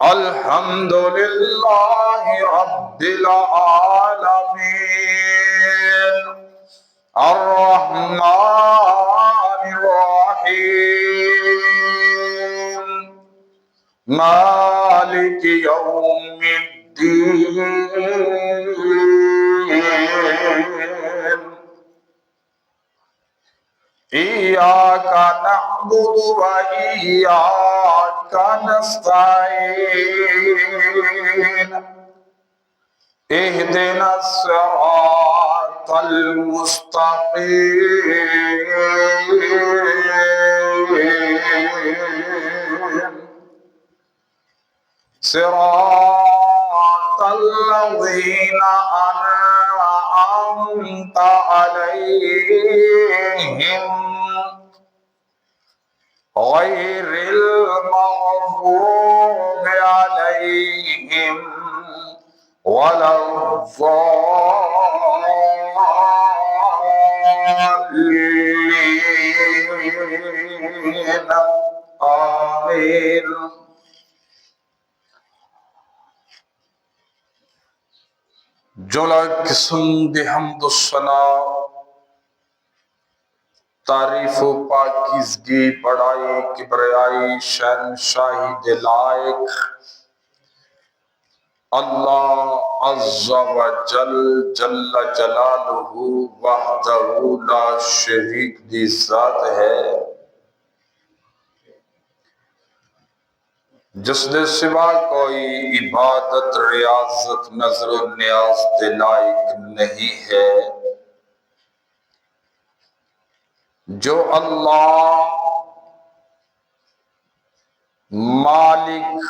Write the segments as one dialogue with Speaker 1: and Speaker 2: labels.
Speaker 1: الحمد للہ رب العالمین الرحمن الرحیم مالک یوم الدین ایاک نعبد و ایاک نستعین اہدنا الصراط المستقیم صراط الذین أنعمت عليهم غير المغضوب عليهم ولا الضالين آمين۔ جولا قسم دے حمد و ثنا، تعریف و پاکیزگی، بڑائی، کبریائی، شہنشاہی دے لائق اللہ عز و جل جل جلالہ وحدہ لا شریک دی ذات ہے، جس دے سوا کوئی عبادت، ریاضت، نظر و نیاز دے لائق نہیں ہے، جو اللہ مالک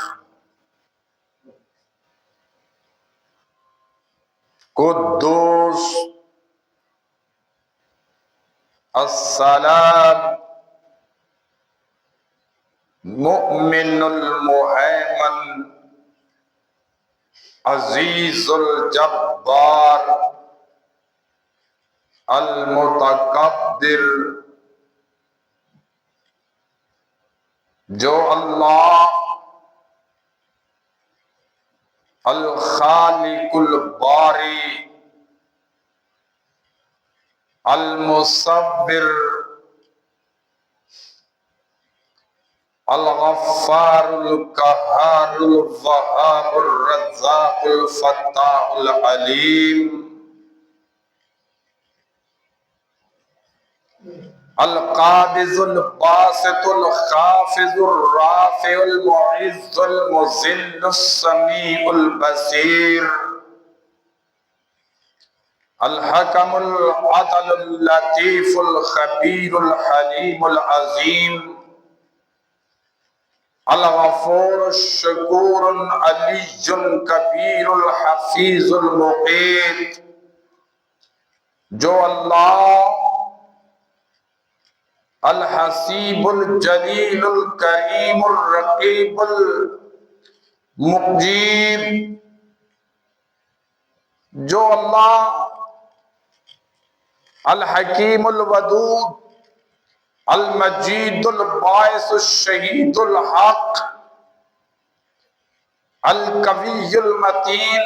Speaker 1: قدوس السلام مؤمن المہیمن عزیز الجبار المتکبر، جو اللہ الخالق الباری المصور الغفار القہار الوہاب الرزاق الفتاح العلیم القابض الباسط الخافض الرافع المعز المذل السمیع البصیر الحکم العدل اللطیف الخبیر الحلیم العظیم الغفور الشکور العلی الکبیر الحفیظ المقیت، جو اللہ الحسیب الجلیل الکریم الرقیب المجیب، جو اللہ الحکیم الودود المجید الباعث الشہید الحق القوی المتین،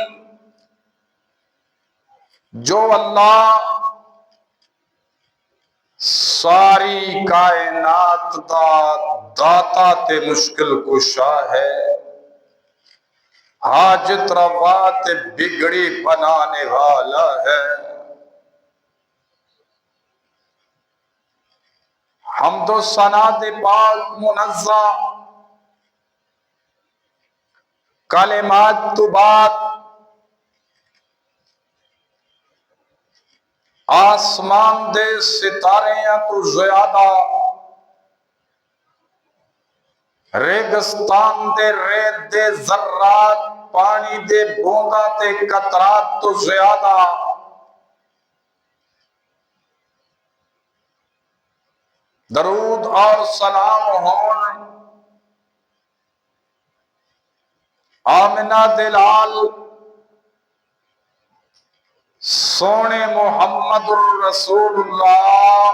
Speaker 1: جو اللہ ساری کائنات دا داتا تے مشکل کشا ہے، حاجت روا تے بگڑی بنانے والا ہے، حمد و ثنا دے پاک منزہ کلمات تو بعد آسمان دے ستاریاں تو زیادہ، ریگستان دے ریت دے ذرات، پانی دے بوندا تے قطرات تو زیادہ، درود اور سلام ہون آمنہ دلال سونے محمد الرسول اللہ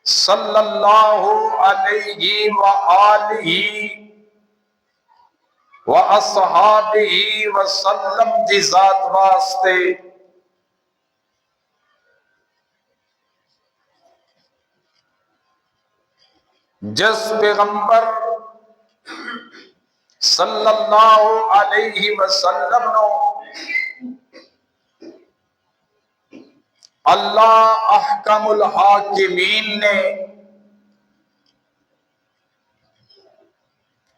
Speaker 1: صلی اللہ علیہ وآلہ وَأَصْحَابِهِ وَسَلَّمْ دی ذات واسطے جس پیغمبر صلی اللہ علیہ وسلم نو اللہ احکم الحاکمین نے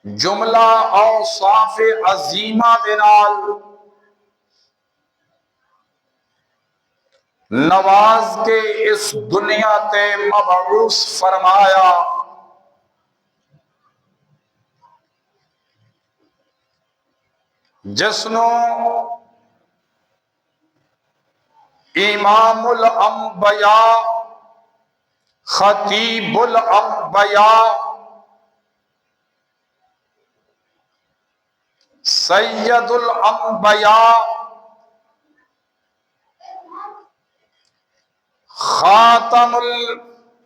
Speaker 1: جملہ اوصاف عظیمہ دے نال نواز کے اس دنیا تے مبعوث فرمایا، جس نو امام الانبیاء، خطیب الانبیاء، سید الانبیاء، خاتم الانبیاء،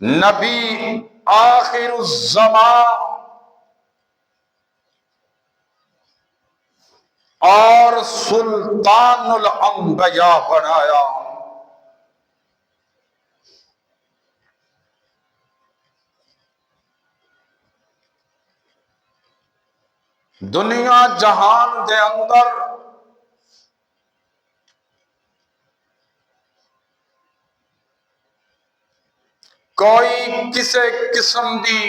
Speaker 1: نبی آخر الزمان اور سلطان الانبیاء بنایا۔ دنیا جہان دے اندر کوئی کسے قسم دی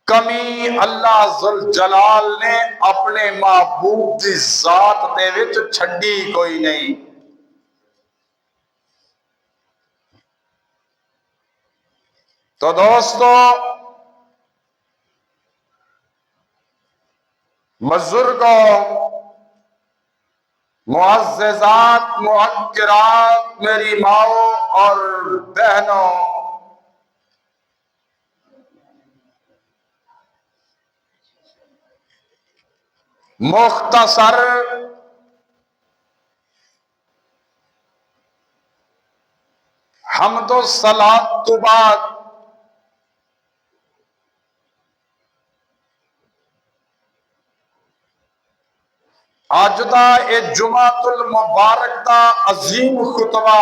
Speaker 1: کمی اللہ ذوالجلال نے اپنے محبوب دی ذات دے وچ چھڈی کوئی نہیں۔ تو دوستو، بزرگوں، معززات، محقرات، میری ماؤں اور بہنوں، مختصر حمد و صلاۃ تو بعد آج دا اے جمعۃ المبارک دا عظیم خطبہ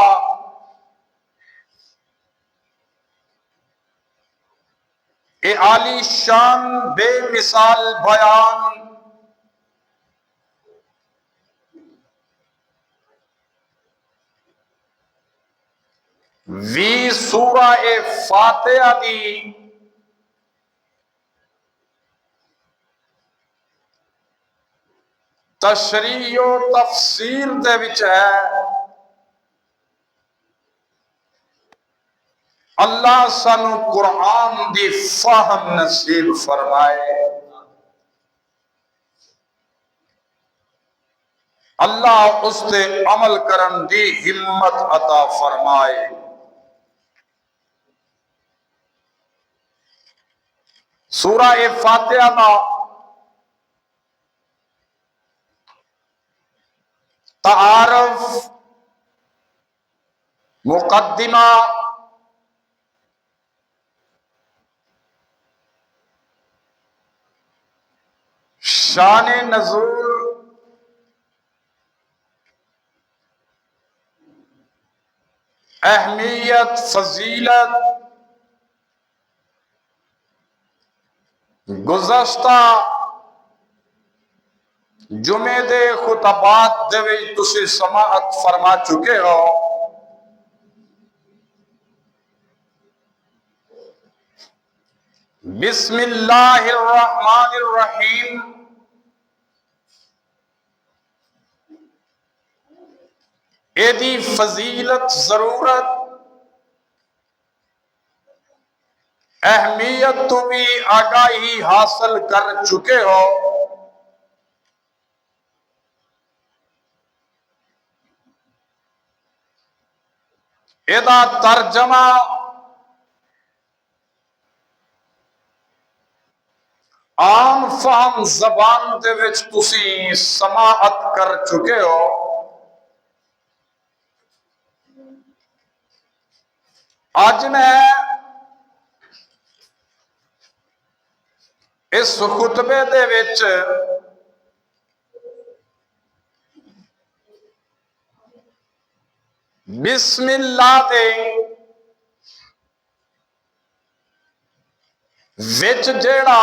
Speaker 1: اے عالی شان بے مثال بیان وی سورہ فاتحہ دی تشریح و تفسیر دے وچ ہے۔ اللہ سانو قرآن دی فہم نصیب فرمائے، اللہ اس تے عمل کرن دی ہمت عطا فرمائے۔ سورہ فاتحہ دا تعارف، مقدمہ، شان نزول، اہمیت، فضیلت، گزشتہ جمعے دے خطبات دے وچ تسی سماعت فرما چکے ہو۔ بسم اللہ الرحمن الرحیم، ایدی فضیلت، ضرورت، اہمیت تو بھی آگاہی حاصل کر چکے ہو۔ ایدہ ترجمہ عام فہم زبان دے وچ تسی سماعت کر چکے ہو۔ ਅੱਜ ਮੈਂ ਇਸ ਖੁਤਬੇ ਦੇ ਵਿੱਚ ਬਿਸਮਿਲ੍ਲਾ ਦੇ ਵਿੱਚ ਜਿਹੜਾ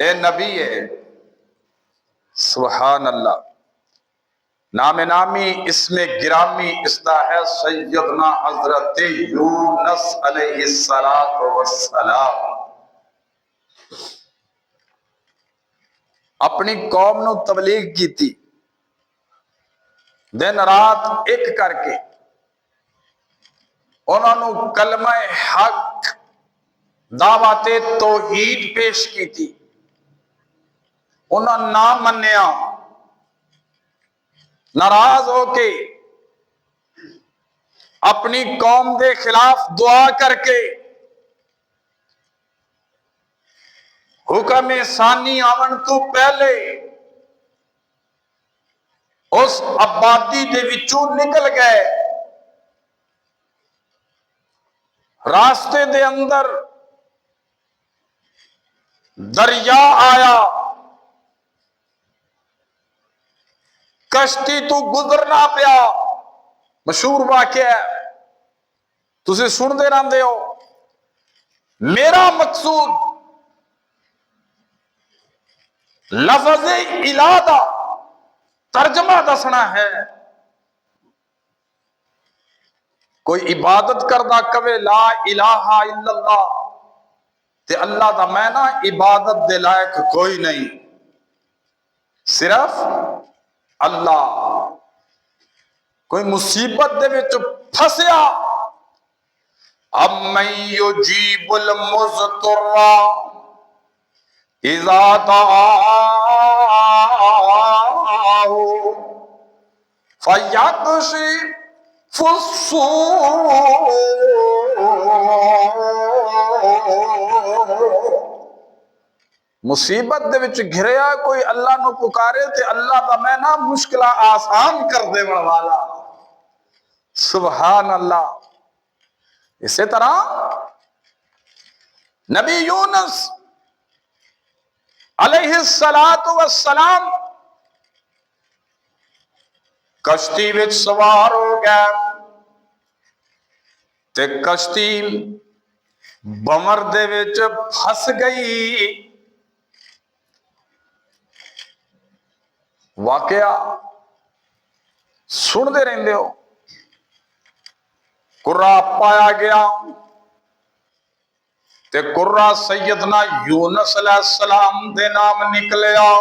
Speaker 1: اے نبی ہے، سبحان اللہ، نام نامی اسم گرامی اس کا ہے سیدنا حضرت یونس علیہ السلام۔ اپنی قوم نو تبلیغ کی تھی، دن رات ایک کر کے انہوں نے کلمہ حق دعوت توحید پیش کی تھی، انہوں نے نہ منیا، ناراض ہو کے اپنی قوم دے خلاف دعا کر کے حکم ثانی آون تو پہلے اس آبادی دے وچوں نکل گئے۔ راستے دے اندر دریا آیا، کشتی تو گزرنا پیا، مشہور واقعہ ہے، تسی سن دے رہندے ہو۔ میرا مقصود لفظ الہ دا ترجمہ دسنا ہے۔ کوئی عبادت کردا کہے لا الہ الا اللہ تے اللہ دا معنی عبادت دے لائق کوئی نہیں، صرف اللہ۔ کوئی مصیبت دے وچ پھسیا، امن یجیب المضطر اذا دعاہ فیکشف السوء۔ مصیبت دے وچ گھریا کوئی اللہ نو پکارے تے اللہ دا معنی مشکلہ آسان کر دے والا، سبحان اللہ۔ اسی طرح نبی یونس علیہ السلام کشتی وچ سوار ہو گیا تے کشتی بمر دے وچ پھس گئی۔ واقعہ سن دے رہندے ہو۔ قرہ پایا گیا تے قرہ سیدنا یونس علیہ السلام دے نام نکلیا۔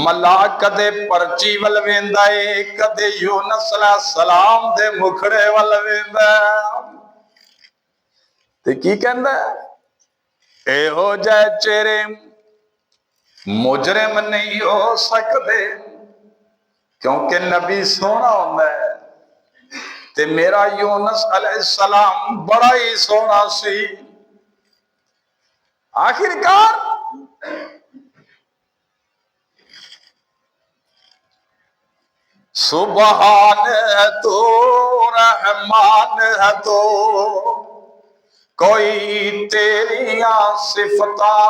Speaker 1: ملا کدے پرچی ول ویندا ہے، کدے یونس علیہ السلام دے مکھڑے ول ویندا ہے تے کی کہندا ہے، اے ہو جائے چہرے مجرم نہیں ہو سکتے، کیونکہ نبی سونا ہوندا ہے تے میرا یونس علیہ السلام بڑا ہی سونا سی۔ آخرکار سبحان ہے تو رحمان ہے تو کوئی تیریاں صفتاں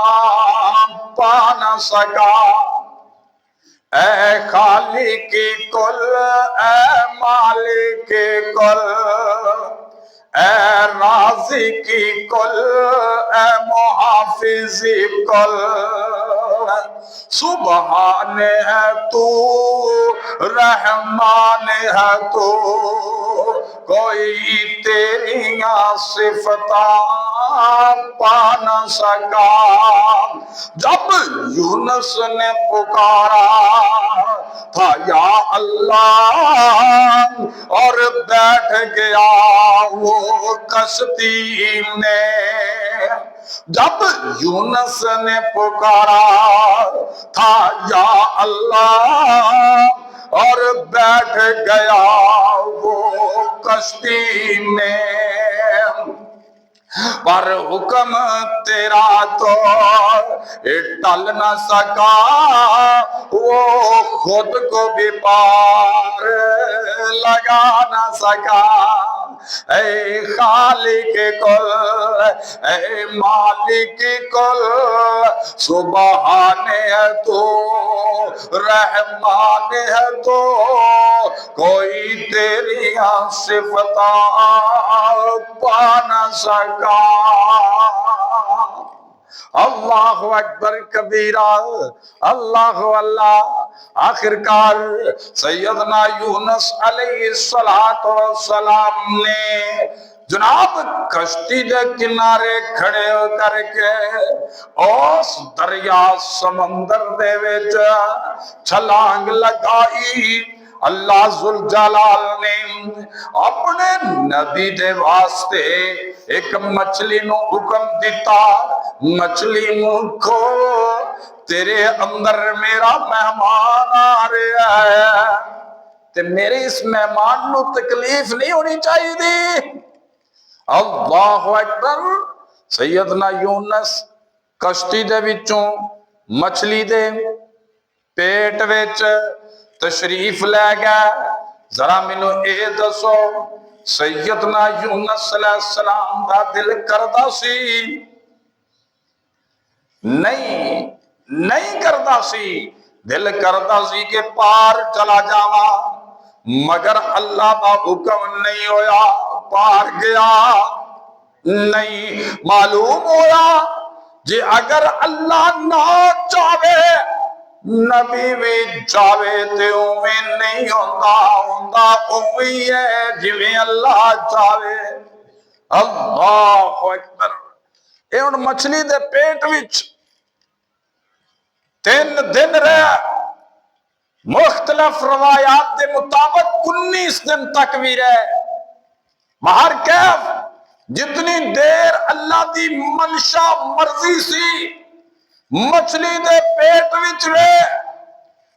Speaker 1: پا نہ سکا، اے خالق کل اے مالک کل اے رازق کل اے محافظ کل، سبحان ہے تو رحمان ہے تو کوئی تیریاں صفتاں پا نہ سکا۔ جب یونس نے پکارا تھا یا اللہ اور بیٹھ گیا وہ کشتی میں، جب یونس نے پکارا تھا یا اللہ اور بیٹھ گیا وہ کشتی میں، پر حکم تیرا تو ٹل نہ سکا، وہ خود کو بھی پار لگا نہ سکا۔ اے خالق کل اے مالک کل سبحان ہے تو رحمان ہے تو کوئی تیریاں صفتاں پا نہ سکا۔ اللہ اکبر کبیرہ، اللہ اللہ۔ آخر کار سیدنا یونس علیہ السلام نے جناب کشتی دے کنارے کھڑے ہو کر کے اس دریا سمندر دے وچ چھلانگ لگائی۔ اللہ ذوالجلال نے اپنے نبی دے واسطے ایک مچھلی نو حکم دیتا، مچھلی نو کھو، تیرے اندر میرا مہمان آ رہا ہے، تے میرے اس مہمان نو تکلیف نہیں ہونی چاہیے دی۔ اللہ اکبر۔ سیدنا یونس کشتی دے وچوں مچھلی دے پیٹ وچ تشریف لے گیا۔ ذرا مینو اے دسو سیدنا یونس علیہ السلام دا دل کردا سی؟ نہیں کردا سی۔ دل کردا سی کہ پار چلا جاواں، مگر اللہ دا حکم نہیں ہویا، پار گیا نہیں۔ معلوم ہویا جی اگر اللہ نہ چاہے، نبی بھی چاہے تے اوویں نہیں ہوندا اوویں ہے جویں اللہ چاہے۔ اللہ اکبر۔ اے ہن مچھلی دے پیٹ وچ 3 دن رہا، مختلف روایات کے مطابق 19 دن تک بھی رہے۔ مہر کیف جتنی دیر اللہ دی منشا مرضی سی مچھلی دے پیٹ وچ رہے۔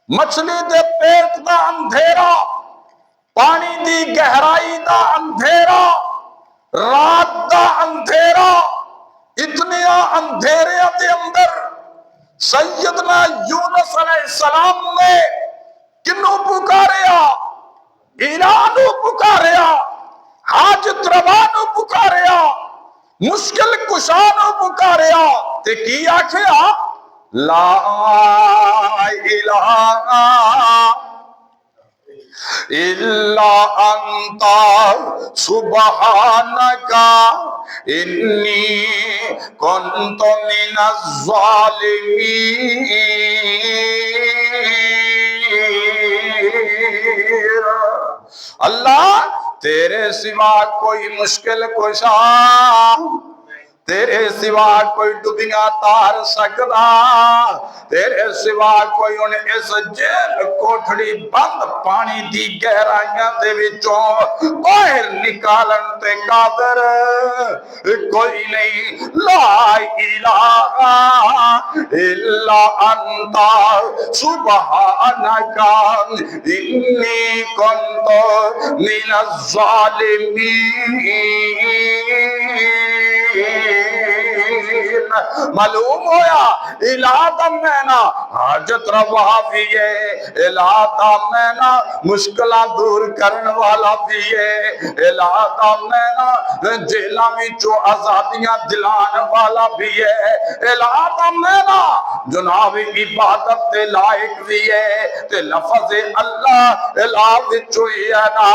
Speaker 1: مچھلی دے پیٹ دا اندھیرا، پانی دی گہرائی دا اندھیرا، رات دا اندھیرا، اتنے اندھیرے دے اندر سیدنا یونس علیہ السلام نے کنوں پکاریا؟ الہ نو پکاریا، حاجت روا نو پکاریا، مشکل کشا نو پکاریا، تے کی آکھیا؟ لا الہ الا انت سبحانک انی کنت من الظالمین۔ اللہ تیرے سوا کوئی مشکل کشا، تیرے سوا کوئی ڈبیاں تار سکدا، تیرے سوا کوئی انہیں اس جیل کوٹھڑی بند پانی دی گہرائیاں دے وچوں باہر نکالن تے قادر کوئی نہیں۔ لا الہ الا انت سبحانک انی کنت من الظالمین۔ معلوم ہویا الہ دا مینا حاجت روا بھی ہے، الہ دا مینا مشکلہ دور کرن والا بھی ہے، الہ دا مینا جیلہ وچوں آزادیاں دلان والا بھی ہے، الہ دا مینا جناب عبادت دے لائق بھی ہے۔ تے لفظ اللہ الہ وچوں ہی ہے نا،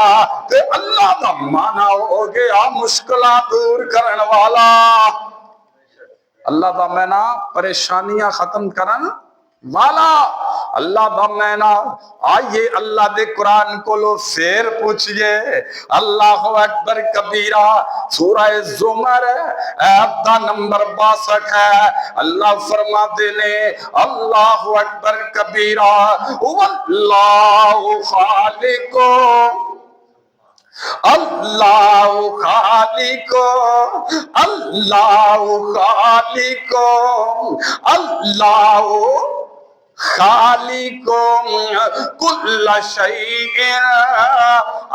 Speaker 1: تے اللہ دا مانا ہو گیا مشکلہ دور کرن والا۔ اللہ دا مینا پریشانیاں ختم کرن والا، اللہ دا مینا۔ آئیے اللہ دے قرآن کو لو پھر پوچھئے۔ اللہ اکبر کبیرہ، سورہ زمر آیت دا نمبر 62 ہے۔ اللہ فرماتے نے اللہ اکبر کبیرہ واللہ خالق، اللہ خالق، اللہ خالق، اللہ خالق کل شیء۔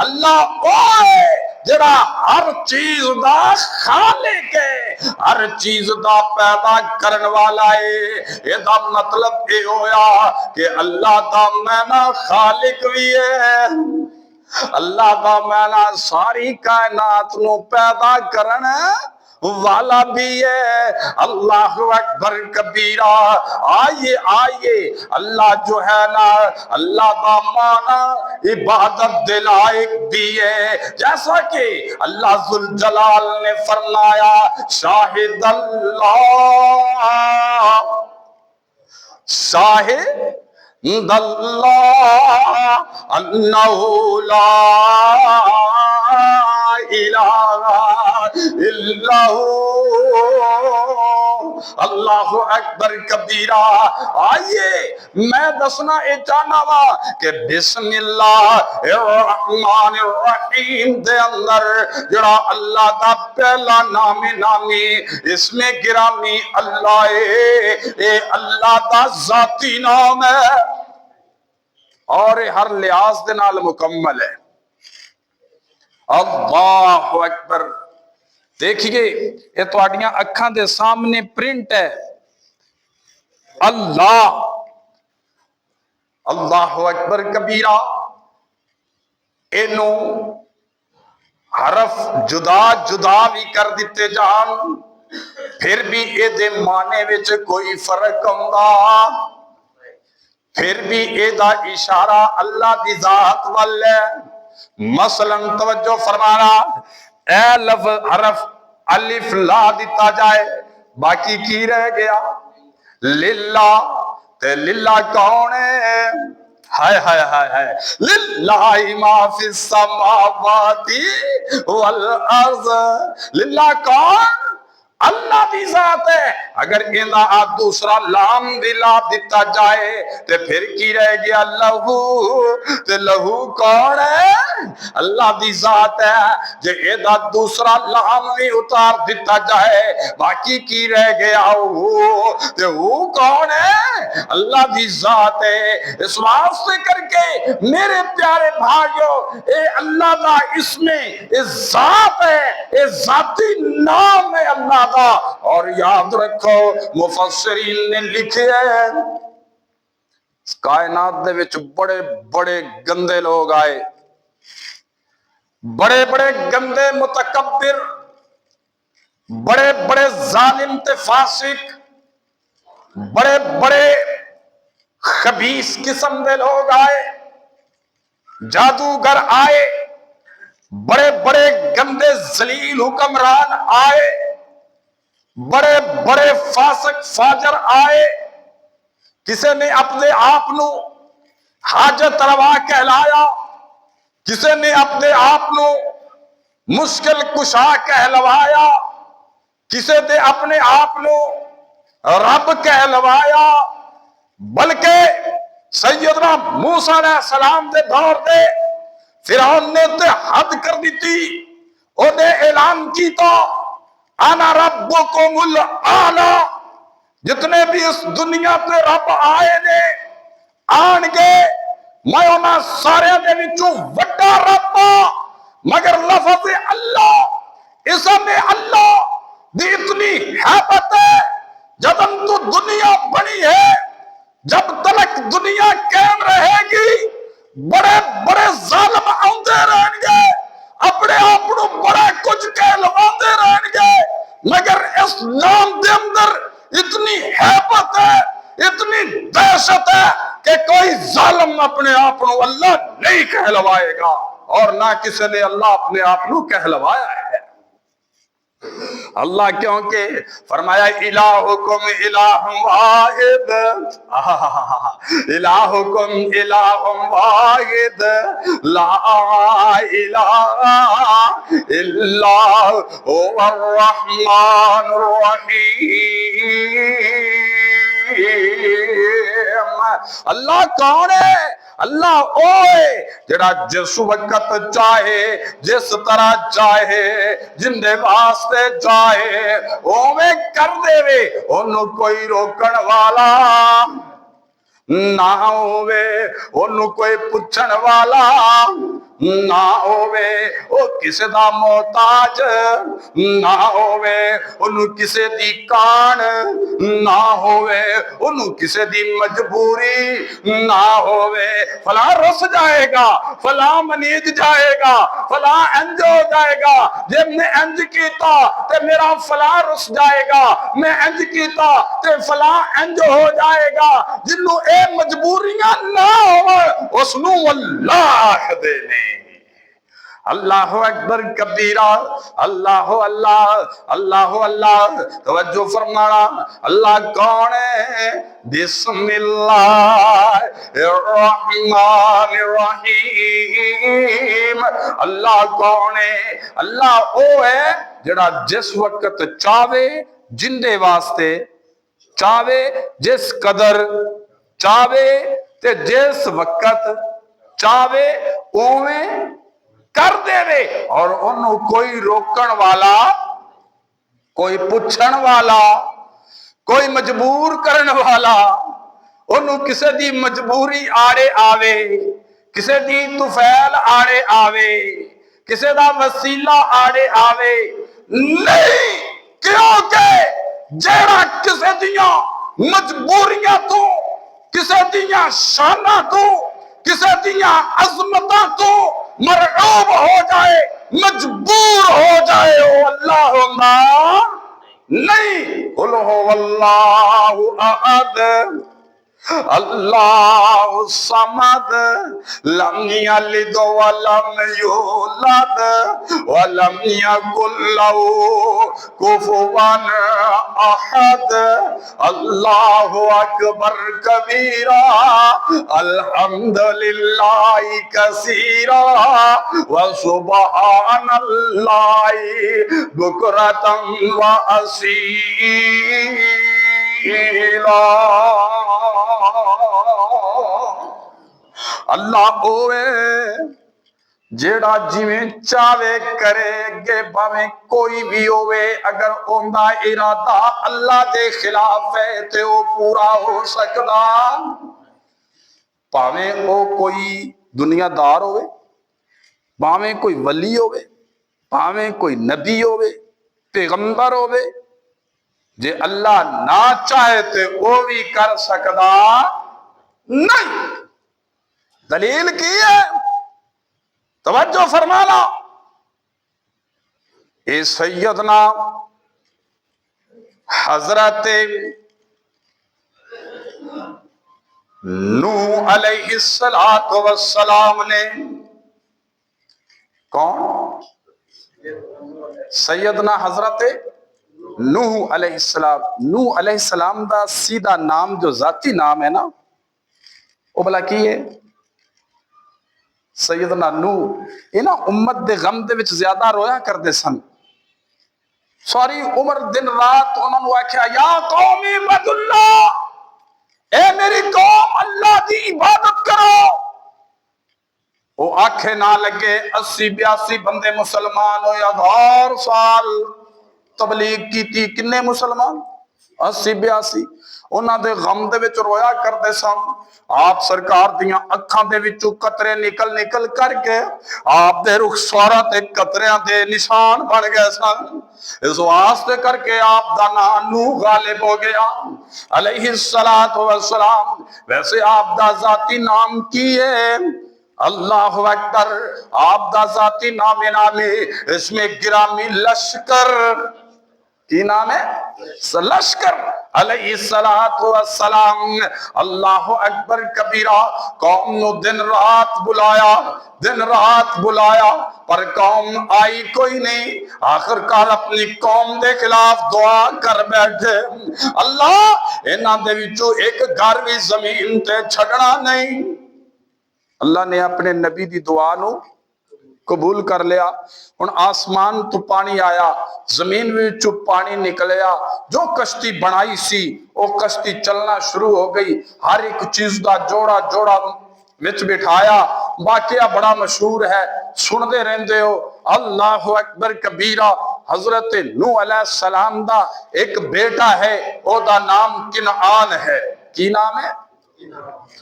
Speaker 1: اللہ اوے جڑا ہر چیز دا خالق ہے، ہر چیز دا پیدا کرن والا ہے۔ یہ دا مطلب یہ ہویا کہ اللہ دا مینا خالق بھی ہے، اللہ دا مینا ساری کائنات نو پیدا کرن والا بھی ہے۔ اللہ اکبر کبیرہ۔ آئیے آئیے، اللہ جو ہے نا، اللہ کا معنی عبادت دلائق بھی ہے، جیسا کہ اللہ ذوالجلال نے فرمایا شاہد اللہ، شاہد اللہ انہ لا الہ الا ہو۔ اللہ اکبر کبیرہ۔ آئیے میں دسنا اے چاہنا وا کہ بسم اللہ الرحمن الرحیم دے اندر جڑا اللہ دا پہلا نام نامی اسم گرامی اللہ اے اللہ دا ذاتی نام ہے اور ہر لحاظ دے نال مکمل ہے۔ اللہ اکبر۔ دیکھیے یہ تواڈیاں اکھاں دے سامنے پرنٹ ہے، اللہ، اللہ اکبر کبیرہ۔ اینو حرف جدا جدا بھی کر دیتے جان، پھر بھی اے دے معنی وچ کوئی فرق ہوندا، پھر بھی اے دا اشارہ اللہ دی ذات وال ہے۔ مثلا توجہ فرمانا، اے لفظ حرف الف لا دیتا جائے، باقی کی رہ گیا؟ للہ۔ تے للہ کون ہے؟ ہائے ہائے ہائے ہائے، للہ ما فی السماوات والارض۔ للہ کون؟ اللہ دی ذات ہے۔ اگر اندہ آپ دوسرا لام بھی لا دیتا جائے تو پھر کی رہ گیا؟ لہو۔ تو لہو کون ہے؟ اللہ دی ذات ہے۔ جو اندہ دوسرا لام بھی اتار دیتا جائے باقی کی رہ گیا؟ وہ تو وہ کون ہے؟ اللہ دی ذات ہے۔ اس واسطے کر کے میرے پیارے بھائیوں، اے اللہ دا اسم ذات ہے، اے ذاتی نام ہے اللہ دا۔ اور یاد رکھو مفسرین نے لکھے ہیں کائنات دے وچ بڑے بڑے گندے لوگ آئے، بڑے بڑے گندے متکبر، بڑے بڑے ظالم تے فاسق، بڑے بڑے خبیث قسم دے لوگ آئے، جادوگر آئے، بڑے بڑے گندے ذلیل حکمران آئے، بڑے بڑے فاسق فاجر آئے۔ کسے نے اپنے آپ نو حاجت روا کہلایا، کسے نے اپنے آپ نو مشکل کشا کہلوایا، کسے نے اپنے آپ نو رب کہلوایا، بلکہ سیدنا موسیٰ علیہ السلام دے دور دے فرعون نے تے حد کر دی تھی، انہیں اعلان کی تو انا ربکم الاعلی، جتنے بھی اس دنیا پہ رب آئے نے آن گے میں انہاں سارے دے وچوں وڈا رب، مگر لفظ اللہ، اسم اللہ دی اتنی حیبت ہے، جب تو دنیا بنی ہے، جب تلک دنیا قائم رہے گی، بڑے بڑے ظالم آندے رہیں گے، اپنے آپنوں بڑا کچھ کہلواندے رہیں گے، مگر اس نام دے اندر اتنی حیبت ہے، اتنی دہشت ہے کہ کوئی ظالم اپنے آپنوں اللہ نہیں کہلوائے گا، اور نہ کسی نے اللہ اپنے آپنوں کہلوایا ہے۔ اللہ کیونکہ فرمایا الہکم الہ واحد، الہکم الہ واحد لا الہ الا هو الرحمن الرحیم۔ اللہ کون ہے؟ اللہ اوے جڑا جس وقت چاہے، جس طرح چاہے، جن دے واسطے چاہے اوے کر دے وے، انہوں کوئی روکن والا نہ ہوئے، انہوں کوئی پچھن والا نہ ہووے او کسے دا محتاج نہ ہووے انہوں کسے دی کان نہ ہووے انہوں کسے دی مجبوری نہ ہووے فلاں رس جائے گا فلاں منید جائے گا فلاں انج ہو جائے گا جب میں انج کیتا تے میرا فلاں رس جائے گا میں انج کیتا تے فلاں انج ہو جائے گا جنہوں اے مجبوریاں نہ ہوئے اس نو اللہ دے نے اللہ اکبر کبیرہ اللہ اللہ اللہ اللہ توجہ فرمانا اللہ کون ہے بسم اللہ الرحمن الرحیم اللہ کون ہے اللہ او ہے جڑا جس وقت چاہے جندے واسطے چاہے جس قدر چاہے تے جس وقت چاہے اویں کر دے وے اور انہوں کوئی روکن والا کوئی پچھن والا کوئی مجبور کرن والا انہوں کسے دی مجبوری آڑے آوے کسے دی طفیل آڑے آوے کسے دا وسیلہ آڑے آوے نہیں کیونکہ جیڑا کسے دیاں مجبوریاں تو کسے دیاں شانہ تو کسے دیاں عظمتاں تو مرعوب ہو جائے مجبور ہو جائے او اللہ نہیں قل هو اللہ احد اللہ الصمد لم یلد ولم یولد ولم یکن له کفوا احد اللہ اکبر کبیرہ الحمدللہ کثیرا وسبحان اللہ بکرۃ وأصیلا اللہ ہوئے جیڑا جویں چاہے کرے گے باویں کوئی بھی ہوئے اگر اوندا ارادہ اللہ دے خلاف ہے تے وہ پورا ہو سکدا پاویں او کوئی دنیا دار ہوئے پاویں کوئی ولی ہوئے پاویں کوئی نبی ہوئے پیغمبر ہوئے جے اللہ نہ چاہے تے وہ بھی کر سکدا نہیں دلیل کی ہے توجہ فرمانا اے سیدنا حضرت نوح علیہ السلام نے کون سیدنا حضرت نوح علیہ السلام نوح علیہ السلام دا سیدھا نام جو ذاتی نام ہے نا وہ بلا کی ہے سیدنا نوح یہ نا امت دے غم دے وچ زیادہ رویا کر دے سن ساری عمر دن رات انہوں نے آکھیا یا قومی عبد اللہ اے میری قوم اللہ دی عبادت کرو وہ آنکھیں نہ لگے 80-82 بندے مسلمان ہوئے 1000 سال تبلیغ کی تھی کنے مسلمان 80-82 انہاں دے غم دے وچ رویا کردے سن آپ سرکار دیاں اکھاں دے وچوں قطرے نکل کر کے آپ دے رخساراں تے قطریاں دے نشان بن گئے سن اس واسطے کر کے آپ دا نام نوح غالب ہو گیا علیہ السلام ویسے آپ دا ذاتی نام کی ہے اللہ اکبر آپ دا ذاتی نام اس میں گرامی لشکر کی نام ہے لشکر علیہ السلام اللہ اکبر کبیرہ قوم نو دن رات بلایا پر قوم آئی کوئی نہیں آخرکار اپنی قوم دے خلاف دعا کر بیٹھے اللہ انہاں دے وچوں ایک گھر بھی زمین تے چھڑنا نہیں اللہ نے اپنے نبی دی دعا نو قبول کر لیا ان آسمان تو پانی آیا زمین وچوں پانی نکلیا جو کشتی بنائی سی وہ کشتی چلنا شروع ہو گئی ہر ایک چیز دا جوڑا وچ بٹھایا واقعہ بڑا مشہور ہے سن دے رہندے ہو اللہ اکبر کبیرہ حضرت نوح علیہ السلام دا ایک بیٹا ہے او دا نام کنعان ہے کی نام ہے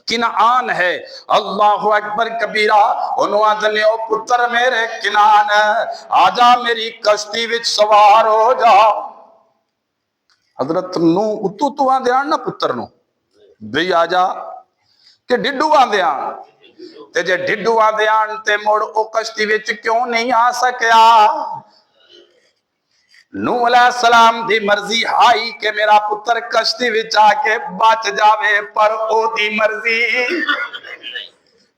Speaker 1: کنعان ہے۔ اللہ اکبر کبیرہ، انہوں آدھنے او پتر میرے کنعان، آجا میری کشتی وچ سوار ہو جا۔ حضرت نو اتو آن دیان نا پتر نو بھئی آجا، کہ ڈڈو آن دیان، تے جے ڈڈو آن دیان تے موڑ او کشتی وچ کیوں نہیں آ سکیا؟ نوح علیہ السلام دی مرضی ہائی کہ میرا پتر کشتی وچ آ کے بچ جاوے، پر او دی مرضی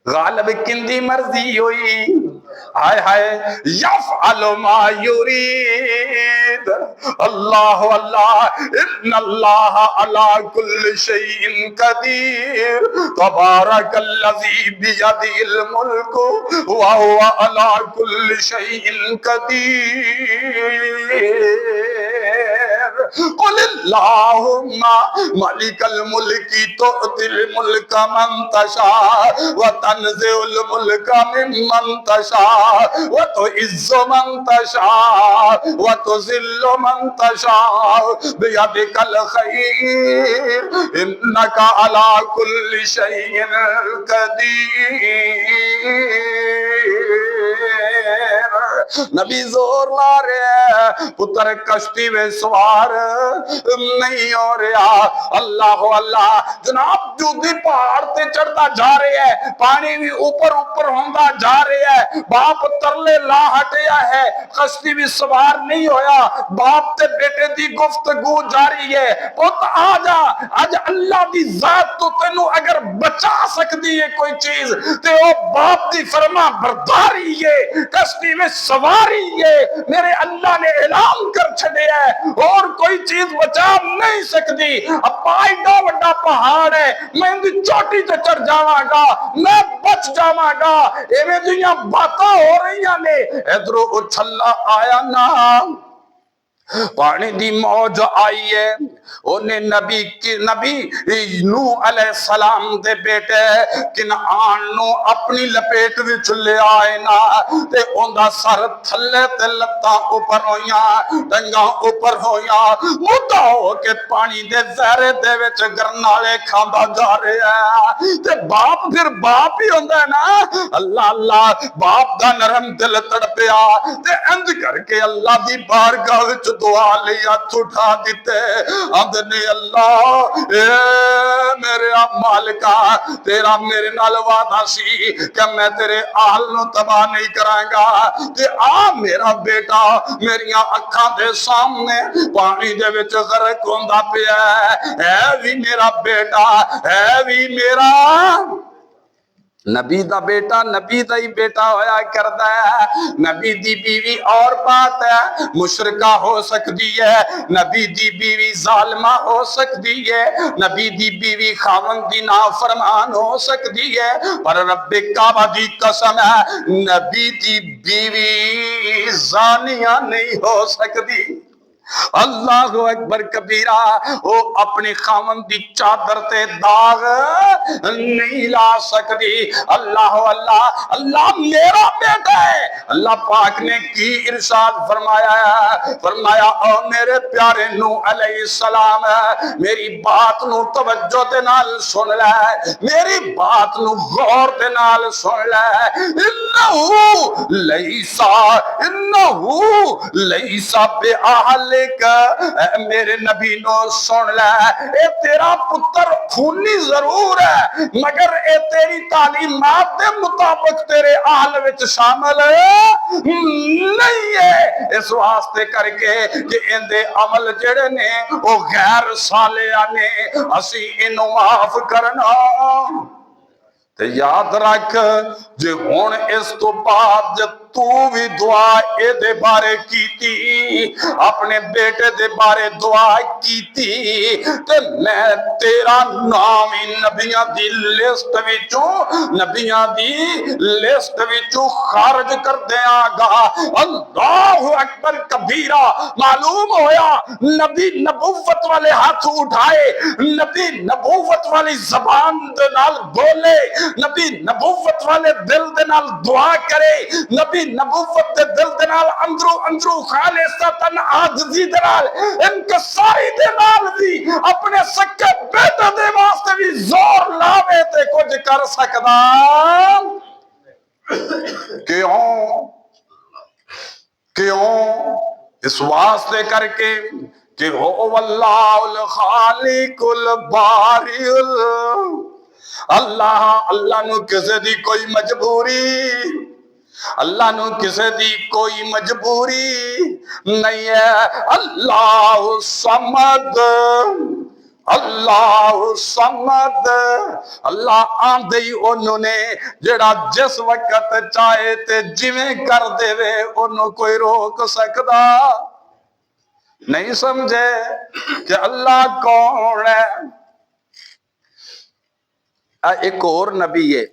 Speaker 1: غالب کندی مرضی ہوئی، ہائے ہائے یفعل ما یرید، اللہ اللہ ان اللہ علی کل شیء قدیر، تبارک الذی بیدہ الملک وہو علی کل شیء قدیر، قل اللہم مالک الملک تؤتی الملک من تشاء وتنزع الملک ممن تشاء وتعز من تشاء وتذل من تشاء بیدک الخیر انک علی کل شیء قدیر۔ نبی زور لا رہے ہیں، پتر کشتی میں سوار نہیں ہو رہا۔ اللہ اللہ، جناب جودی پہاڑ تے چڑھتا جا رہے ہیں، پانی بھی اوپر اوپر ہوندہ جا رہے ہیں، باپ ترلے لا ہٹیا ہے، کشتی بھی سوار نہیں ہویا، باپ تے بیٹے دی گفتگو جاری ہے، پت آجا، آج اللہ دی ذات تو تینو اگر بچا سکتی ہے کوئی چیز تے وہ باپ دی فرما برداری ہے، کشتی میں سواری ہے، میرے اللہ نے اعلان کر چھڑے ہے، اور کوئی چیز بچا نہیں سکتی۔ اب ایڈا وڈا پہاڑ ہے، میں ان دی چوٹی تے چڑھ جاواں گا، میں بچ جاواں گا، ایویں دیاں باتاں ہو رہیاں نے، ادھروں اچھلا آیا نا، پانی دی موج آئی ہے، انہیں نبی نوح علیہ السلام دے بیٹے کنعان نو اپنی لپیٹ وچ لے آئے نا، تے اوندا سر تھلے تے لتاں اوپر ہویاں، ٹنگاں اوپر ہویاں، مدعا ہو کے پانی دے زہرے دے وچ گرنالے کھاندا جا رہے ہیں، تے باپ پھر باپ ہی ہوندا ہے نا، اللہ اللہ، باپ دا نرم دل تڑپیا، تے انج کر کے اللہ دی بارگاہ وچ دعا لئی ہاتھ اٹھا دیتے، آدھنے اللہ اے میرے مالکا، تیرا میرے نال وعدہ سی کہ میں تیرے آل نو تباہ نہیں کرائیں گا، تے آ میرا بیٹا میریاں اکھاں دے سامنے پانی دے وچ غرق ہوندا پیا ہے وی میرا بیٹا، ہے وی میرا نبی دا بیٹا، نبی دا ہی بیٹا ہویا کردا ہے، نبی دی بیوی اور بات ہے، مشرکہ ہو سکتی ہے، نبی دی بیوی ظالمہ ہو سکتی ہے، نبی دی بیوی خاوند دی نافرمان ہو سکتی ہے، پر رب کعبہ دی قسم ہے نبی دی بیوی زانیہ نہیں ہو سکتی۔ اللہ اکبر کبیرہ، وہ اپنی خاوند دی چادر تے داغ نہیں لا سکتی۔ اللہ اللہ، اللہ میرا بیٹا ہے۔ اللہ پاک نے کی ارشاد فرمایا ہے، فرمایا او میرے پیارے نوح علیہ السلام، میری بات نو توجہ دے نال سن لے، میری بات نو غور دے نال سن لے، انہو لیسا بے اہل، میرے نبی نو سن لے، اے تیرا پتر خونی ضرور ہے، مگر اے تیری تعلیمات دے مطابق تیرے اہل وچ شامل نہیں ہے، اس واسطے کر کے کہ اندے عمل جڑے نے وہ غیر صالحہ نے، اسی انہوں معاف کرنا۔ تے یاد رکھ جے ہون اس تو بعد جب تو بھی دعا اے دے بارے کیتی، اپنے بیٹے دے بارے دعا کیتی، تے میں تیرا نام نبیاں دی لسٹ وچوں، نبیاں دی لسٹ وچوں خارج کر دیاں گا۔ اللہ اکبر کبیرہ، معلوم ہویا نبی نبوت والے ہاتھ اٹھائے، نبی نبوت والی زبان دے نال بولے، نبی نبوت والے دل دے نال دعا کرے، نبی نبوت دے دل دے نال اندرو اندرو خالصتاً عاجزی دے نال انکساری دے نال بھی اپنے سکے بیٹے دے واسطے بھی زور لاوے تے کچھ کر سکدا کیوں اس واسطے کر کے کہ هو اللہ الخالق الباری اللہ نو کسے دی کوئی مجبوری کوئی مجبوری نہیں ہے۔ اللہ صمد اللہ آندے ہی انہوں نے جڑا جس وقت چاہے تے جویں کر دے وے انہوں کوئی روک سکدا نہیں۔ سمجھے کہ اللہ کون ہے؟ ایک اور نبی ہے،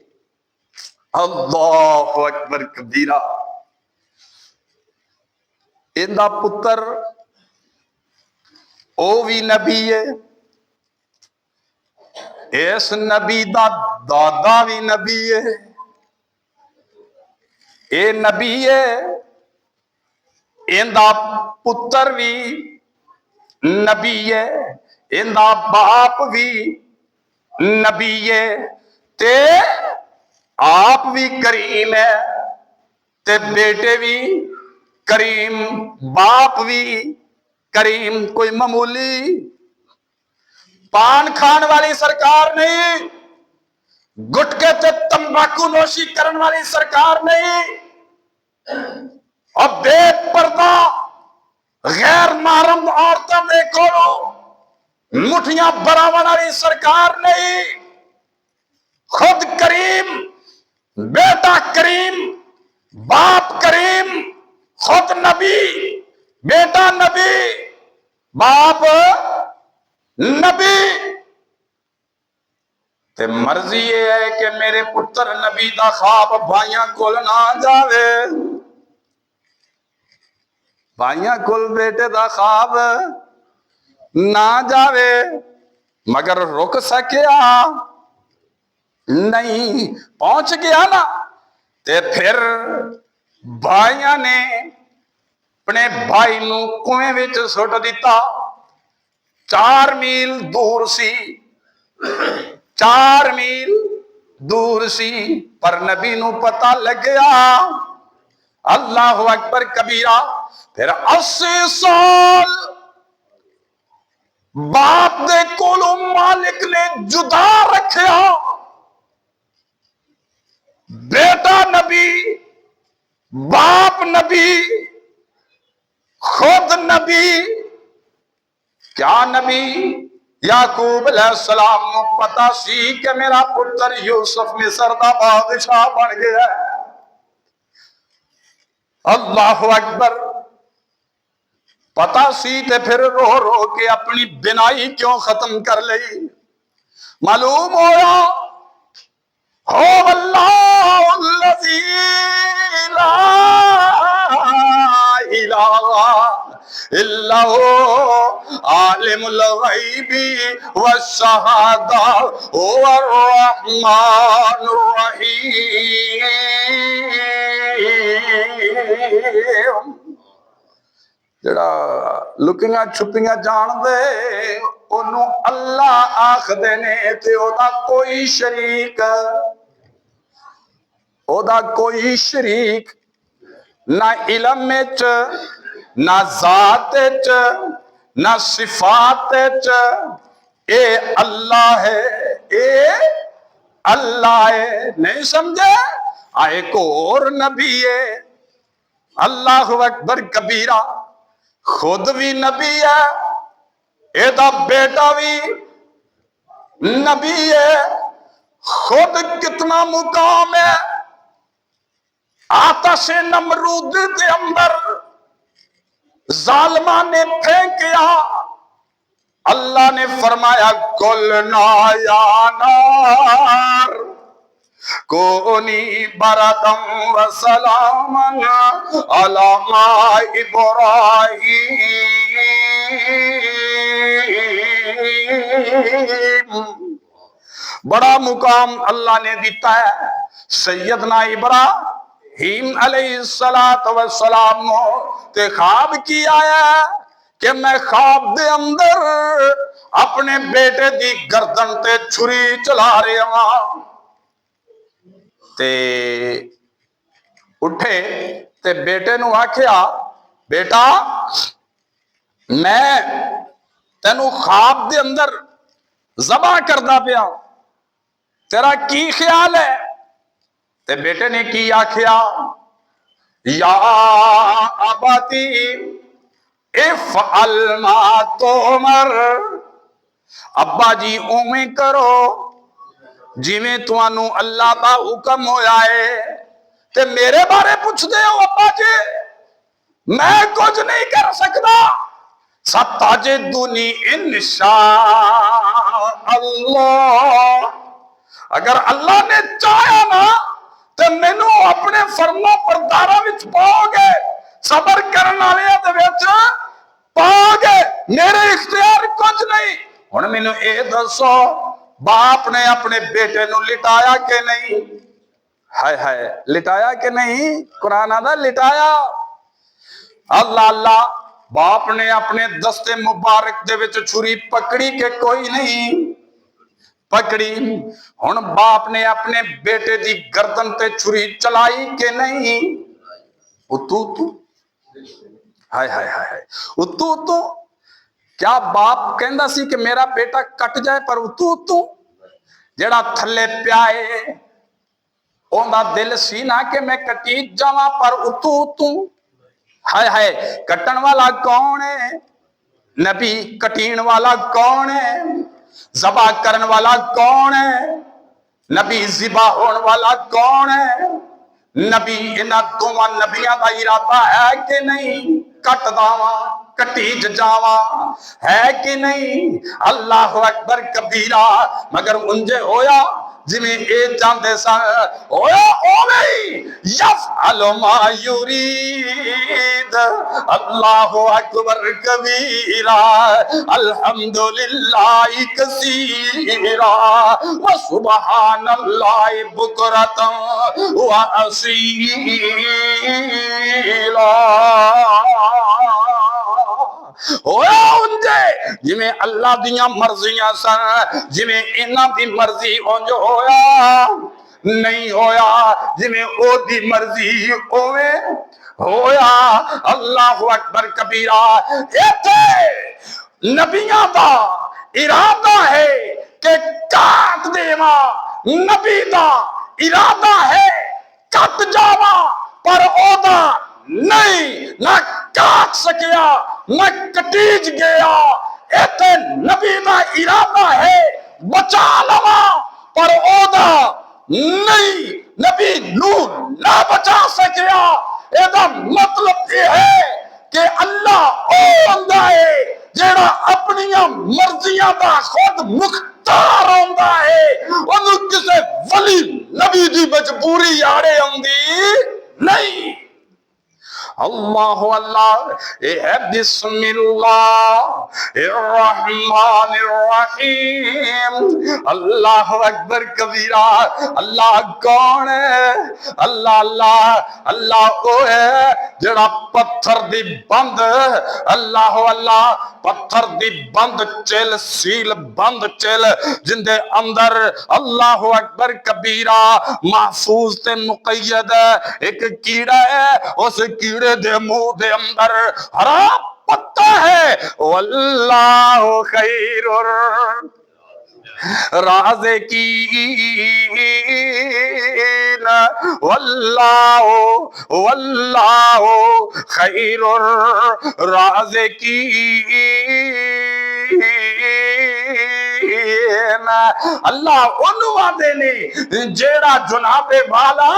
Speaker 1: اللہ اکبر کبیرہ، اندہ پتر او بھی نبی ہے، اس نبی دا دادا بھی نبی ہے، اے نبی ہے، اندہ پتر بھی نبی ہے، اندہ باپ بھی نبی ہے، تے آپ بھی کریم ہے، تے بیٹے بھی کریم، باپ بھی کریم، کوئی معمولی پان کھان والی سرکار نہیں، گٹکے تے تمباکو نوشی کرن والی سرکار نہیں، اور بے پردہ غیر محرم عورتوں دے کولو مٹھیاں براون والی سرکار نہیں، خود کریم، بیٹا کریم، باپ کریم، خود نبی، بیٹا نبی، باپ نبی، تے مرضی یہ ہے کہ میرے پتر نبی دا خواب بھائیاں کول نہ جاوے، بھائیاں کول بیٹے دا خواب نہ جاوے، مگر رک سکیا نہیں، پہنچ گیا نا، تے پھر بھائیاں نے اپنے بھائی نو کنویں وچ سٹ دیتا، 4 میل دور سی، 4 میل دور سی، پر نبی نو پتہ لگیا، اللہ اکبر کبیرہ، پھر 80 سال باپ دے کولو مالک نے جدا رکھیا، بیٹا نبی، باپ نبی، خود نبی، کیا نبی یعقوب علیہ السلام کو پتا سی کہ میرا پتر یوسف مصر دا بادشاہ بن گیا ہے، اللہ اکبر، پتا سی تے پھر رو رو کے اپنی بنائی کیوں ختم کر لئی؟ معلوم ہویا هو اللہ الذی لا الہ الا هو عالم الغیب والشہادہ هو الرحمن الرحیم، جڑا لکیاں چھپیاں جان دے انہوں اللہ آخ دینے تے او دا کوئی شریک، او دا کوئی شریک نہ علم وچ، نہ ذات وچ، نہ صفات وچ، اے اللہ ہے، اے اللہ ہے، نہیں سمجھے؟ ایک اور نبی ہے، اللہ اکبر کبیرہ، خود بھی نبی ہے، اے دا بیٹا بھی نبی ہے، خود کتنا مقام ہے، آتش نمرود دے اندر ظالمہ نے پھینکیا، اللہ نے فرمایا قلنا یا نار کونی بردم و سلامن علی ابراہیم، بڑا مقام اللہ نے دیتا ہے سیدنا ابراہیم، ابراہیم علیہ السلام تے خواب کی آیا کہ میں خواب دے اندر اپنے بیٹے دی گردن تے چھری چلا رہا ہاں تے اٹھے تے بیٹے نو آکھیا بیٹا میں تینو خواب دے اندر ذبح کردا پیا تیرا کی خیال ہے تے بیٹے نے کی آکھیا یا اباتی افعل ما تؤمر ابا جی اوویں کرو جویں تانوں اللہ دا حکم ہویا ہے تے میرے بارے پوچھ دے ہو ابا جی میں کچھ نہیں کر سکتا ستجدنی انشاء اللہ اگر اللہ نے چاہیا نا تو مینوں اپنے فرما برداراں وچ پاؤ گے صبر کرن والیاں دے وچ پاؤ گے میرے اختیار کچھ نہیں ہن مینوں اے دسو باپ نے اپنے بیٹے نو لٹایا کہ نہیں ہائے ہائے لٹایا کہ نہیں قرآن آدھا لٹایا اللہ اللہ باپ نے اپنے دستے مبارک دے وچ چھری پکڑی کہ کوئی نہیں پکڑی ہن باپ نے اپنے بیٹے دی گردن تے چھری چلائی کہ نہیں اتو ہائے ہائے ہائے اتو کیا باپ کہندا سی کہ میرا بیٹا کٹ جائے پر اتو جڑا تھلے پیائے اوندا دل سی نہ کہ میں کٹی جاواں پر اتو ہائے ہائے کٹن والا کون ہے نبی کٹین والا کون ہے ذبح کرن والا کون ہے نبی ذبح ہون والا کون ہے نبی انہاں دوواں نبیاں دا ارادہ ہے کہ نہیں کٹ داواں کٹی جاواں ہے کہ نہیں اللہ اکبر کبیرہ مگر انجے ہویا جویں اے چاہندے سن ہویا اوویں یفعل ما یرید اللہ اکبر کبیرہ الحمدللہ کثیرہ وسبحان اللہ بکرۃ واصیلا ہویا انجے جویں اللہ دیاں مرضیاں سن جویں انہاں دی مرضی اونج ہویا نہیں ہویا جویں او دی مرضی اوویں ہویا اللہ اکبر کبیرہ ایتھے نبیاں دا ارادہ ہے کہ کاٹ دیواں نبی دا ارادہ ہے کٹ جاواں پر او دا نہیں نہ کاٹ سکیا نہ کٹیج گیا ایتے نبی دا ارادہ ہے بچا لواں پر او دا نہیں نبی نور نہ بچا سکیا اے دا مطلب یہ ہے کہ اللہ او بندہ ہے جیڑا اپنیاں مرضیاں دا خود مختار ہوندا ہے انہوں کسے ولی نبی دی مجبوری آڑے ہوندی نہیں اللہ اللہ اے ہے بسم اللہ الرحمن الرحیم اللہ اکبر کبیرہ اللہ کون ہے اللہ اللہ اللہ او ہے جڑا پتھر دی بند اللہ اللہ پتھر دی بند چل سیل بند چل جن دے اندر اللہ اکبر کبیرہ محفوظ تے مقید ایک کیڑا ہے اس کیڑے دے منہ دے اندر ہرا پتا ہے واللہ خیر رازقین واللہ خیر رازقین اللہ انہوں دے نے جیڑا جناب والا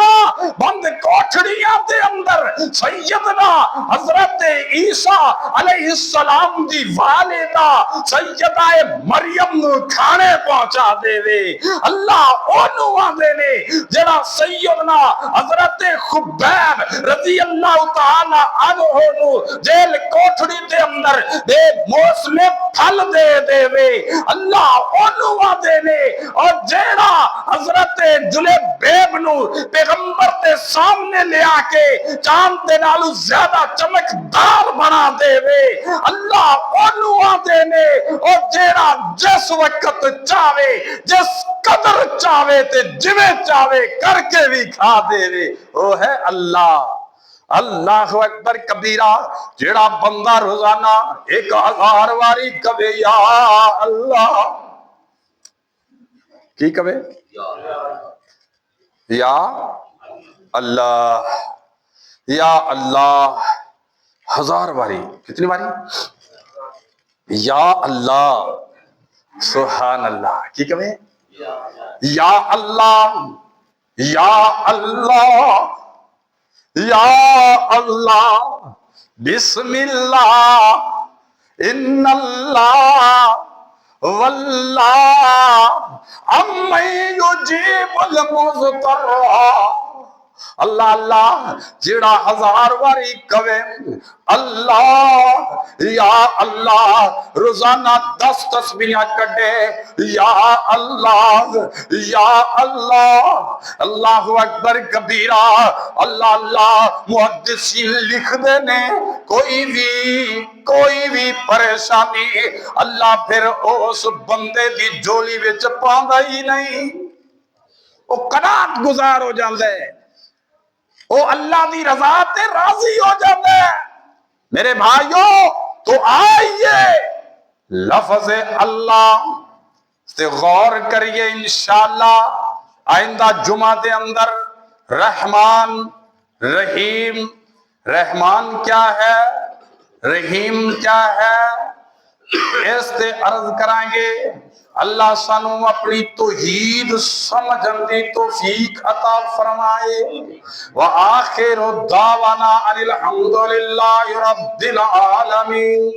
Speaker 1: بند کوٹھڑیاں دے اندر سیدنا حضرت عیسیٰ علیہ السلام دی والدہ سیدہ مریم نو کھانے پہنچا دے وے اللہ انہوں دے نے جیڑا سیدنا حضرت خبیب رضی اللہ تعالی عنہ نو جیل کوٹھڑی دے اندر دے موسم پھل دے دے وے اللہ اونوں دینے اور جیڑا حضرت جلیبیب نو پیغمبر تے سامنے لے آ کے چاند دے نالو زیادہ چمکدار بنا دے وے اللہ اونوں دینے اور جیڑا جس وقت چاہے جس قدر چاہے تے جویں چاہے کر کے بھی کھا دے وے وہ ہے اللہ اللہ اکبر کبیرہ جیڑا بندہ روزانہ 1000 واری کبے یا اللہ کی کبے یا اللہ یا اللہ 1000 واری کتنی واری یا اللہ سبحان اللہ کی کبے یا اللہ یا اللہ یا اللہ بسم اللہ ان اللہ واللہ امی یجیب المضطر اللہ اللہ جیڑا 1000 واری کہے اللہ یا اللہ روزانہ 10 تسبیحاں کڈے یا اللہ یا اللہ اللہ اکبر کبیرہ اللہ اللہ محدثین لکھ دے نے کوئی بھی پریشانی اللہ پھر اس بندے دی جولی وچ پاندا ہی نہیں وہ قناعت گزار ہو جاندا ہے او اللہ دی رضا تے راضی ہو جاتا ہے میرے بھائیوں تو آئیے لفظ اللہ سے غور کریے انشاءاللہ آئندہ جمعہ دے اندر رحمان رحیم رحمان کیا ہے رحیم کیا ہے اس تے عرض کرائیں گے اللہ سانو اپنی توحید سمجھن دی توفیق عطا فرمائے وآخر دعوانا ان الحمدللہ رب العالمین